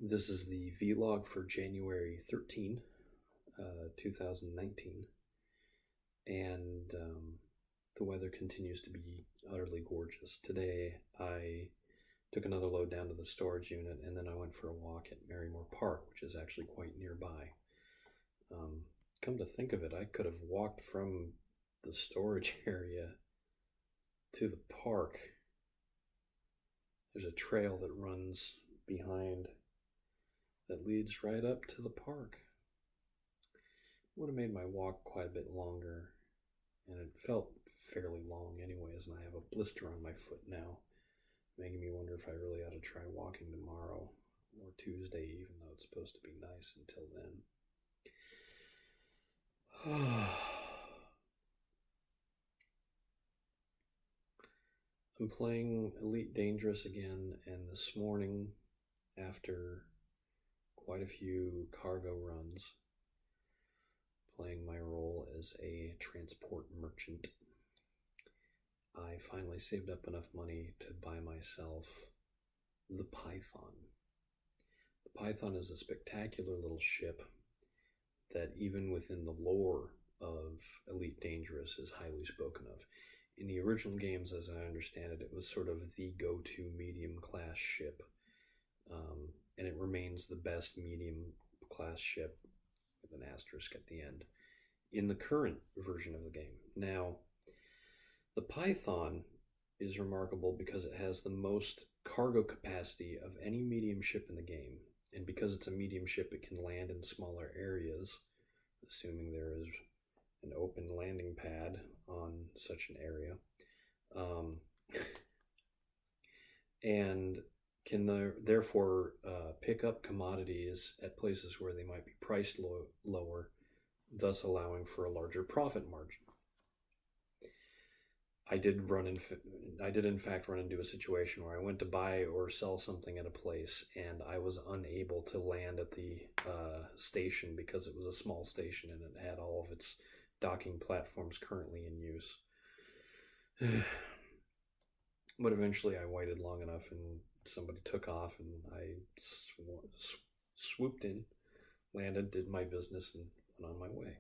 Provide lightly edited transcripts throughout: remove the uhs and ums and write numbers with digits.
This is the vlog for January 13, 2019, and the weather continues to be utterly gorgeous. Today, I took another load down to the storage unit, and then I went for a walk at Marymore Park, which is actually quite nearby. Come to think of it, I could have walked from the storage area to the park. There's a trail that runs behind that leads right up to the park. Would have made my walk quite a bit longer, and it felt fairly long anyways, and I have a blister on my foot now, making me wonder if I really ought to try walking tomorrow or Tuesday, even though it's supposed to be nice until then. I'm playing Elite Dangerous again, and this morning, after quite a few cargo runs, playing my role as a transport merchant, I finally saved up enough money to buy myself the Python. The Python is a spectacular little ship that even within the lore of Elite Dangerous is highly spoken of. In the original games, as I understand it, it was sort of the go-to medium class ship, and it remains the best medium class ship with an asterisk at the end in the current version of the game. Now, the Python is remarkable because it has the most cargo capacity of any medium ship in the game, and because it's a medium ship, it can land in smaller areas, assuming there is an open landing pad on such an area, and can therefore pick up commodities at places where they might be priced lower, thus allowing for a larger profit margin. I did in fact run into a situation where I went to buy or sell something at a place, and I was unable to land at the station because it was a small station and it had all of its docking platforms currently in use. But eventually I waited long enough and somebody took off, and I swooped in, landed, did my business, and went on my way.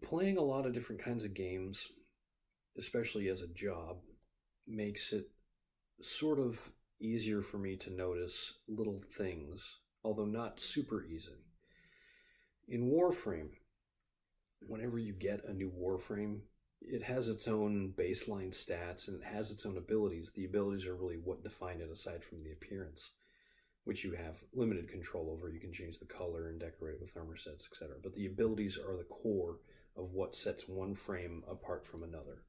Playing a lot of different kinds of games, especially as a job, makes it sort of easier for me to notice little things, although not super easy. In Warframe, whenever you get a new Warframe, it has its own baseline stats and it has its own abilities. The abilities are really what define it aside from the appearance, which you have limited control over. You can change the color and decorate it with armor sets, etc. But the abilities are the core of what sets one frame apart from another.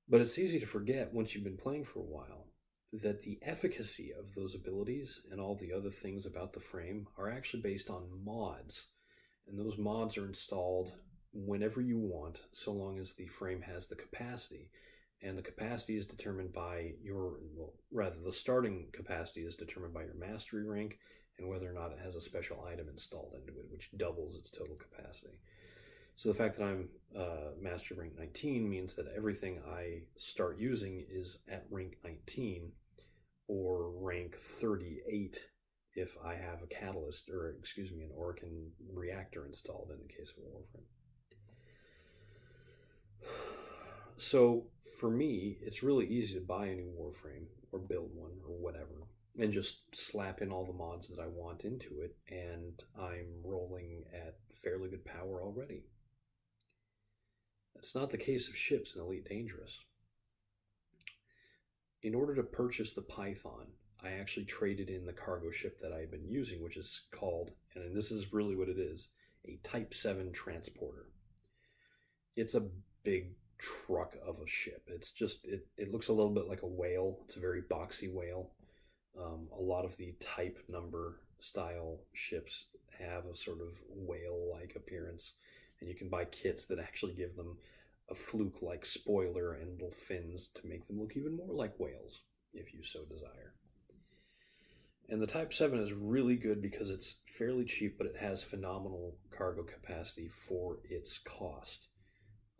But it's easy to forget, once you've been playing for a while, that the efficacy of those abilities and all the other things about the frame are actually based on mods. And those mods are installed whenever you want, so long as the frame has the capacity. And the capacity is determined by the starting capacity is determined by your mastery rank and whether or not it has a special item installed into it, which doubles its total capacity. So the fact that I'm mastery rank 19 means that everything I start using is at rank 19 or rank 38 if I have a catalyst, an Orkan reactor installed in the case of Warframe. So for me, it's really easy to buy a new Warframe or build one or whatever and just slap in all the mods that I want into it, and I'm rolling at fairly good power already. That's not the case of ships in Elite Dangerous. In order to purchase the Python, I actually traded in the cargo ship that I had been using, which is called, and this is really what it is, a Type 7 transporter. It's a big truck of a ship. It's just, it looks a little bit like a whale. It's a very boxy whale. A lot of the type number style ships have a sort of whale-like appearance, and you can buy kits that actually give them a fluke-like spoiler and little fins to make them look even more like whales, if you so desire. And the Type 7 is really good because it's fairly cheap, but it has phenomenal cargo capacity for its cost,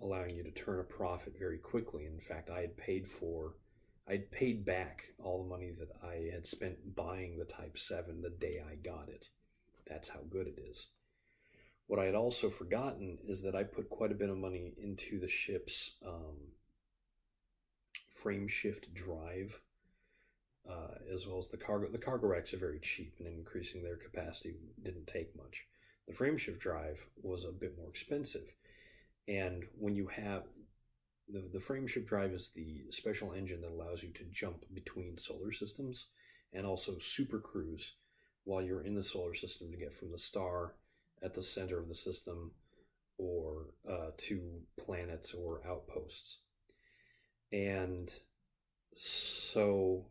allowing you to turn a profit very quickly. In fact, I I'd paid back all the money that I had spent buying the Type 7 the day I got it. That's how good it is. What I had also forgotten is that I put quite a bit of money into the ship's frame shift drive, as well as the cargo. The cargo racks are very cheap, and increasing their capacity didn't take much. The frame shift drive was a bit more expensive, and when you have the frame shift drive is the special engine that allows you to jump between solar systems and also super cruise while you're in the solar system to get from the star at the center of the system or to planets or outposts. And so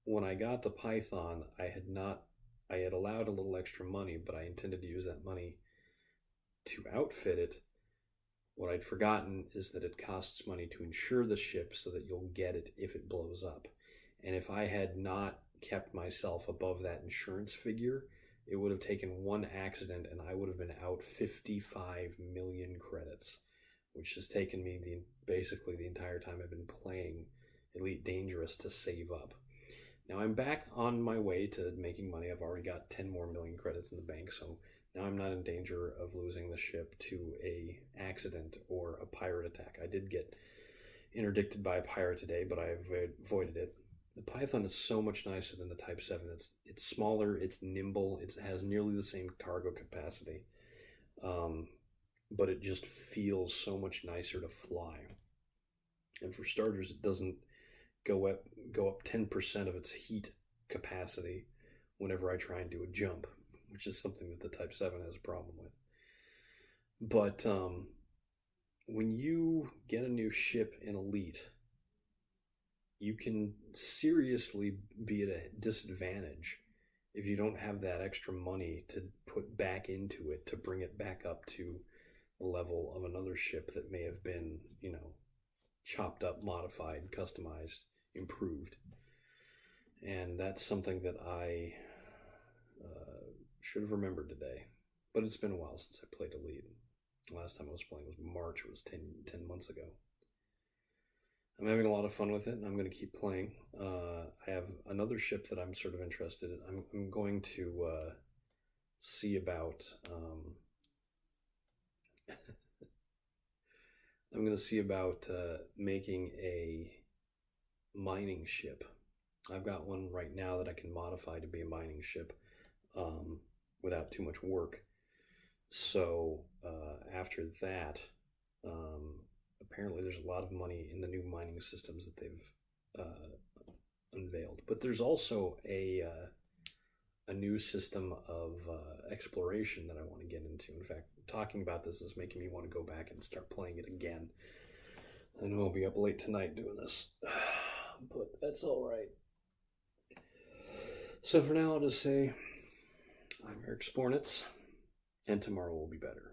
when I got the Python, I had allowed a little extra money, but I intended to use that money to outfit it. What I'd forgotten is that it costs money to insure the ship so that you'll get it if it blows up. And if I had not kept myself above that insurance figure, it would have taken one accident and I would have been out 55 million credits, which has taken me basically the entire time I've been playing Elite Dangerous to save up. Now I'm back on my way to making money. I've already got 10 more million credits in the bank, so now I'm not in danger of losing the ship to a accident or a pirate attack. I did get interdicted by a pirate today, but I avoided it. The Python is so much nicer than the Type 7. It's smaller, it's nimble, it has nearly the same cargo capacity, but it just feels so much nicer to fly. And for starters, it doesn't go up 10% of its heat capacity whenever I try and do a jump, which is something that the Type 7 has a problem with. But when you get a new ship in Elite, you can seriously be at a disadvantage if you don't have that extra money to put back into it to bring it back up to the level of another ship that may have been, chopped up, modified, customized, improved. And that's something that I should have remembered today. But it's been a while since I played Elite. The last time I was playing was March. It was 10 months ago. I'm having a lot of fun with it, and I'm going to keep playing. I have another ship that I'm sort of interested in. I'm going to see about... I'm going to see about making a mining ship. I've got one right now that I can modify to be a mining ship without too much work. So after that, apparently there's a lot of money in the new mining systems that they've unveiled. But there's also a new system of exploration that I want to get into. In fact, talking about this is making me want to go back and start playing it again. I know I'll be up late tonight doing this, but that's all right. So for now, I'll just say I'm Eric Spornitz, and tomorrow will be better.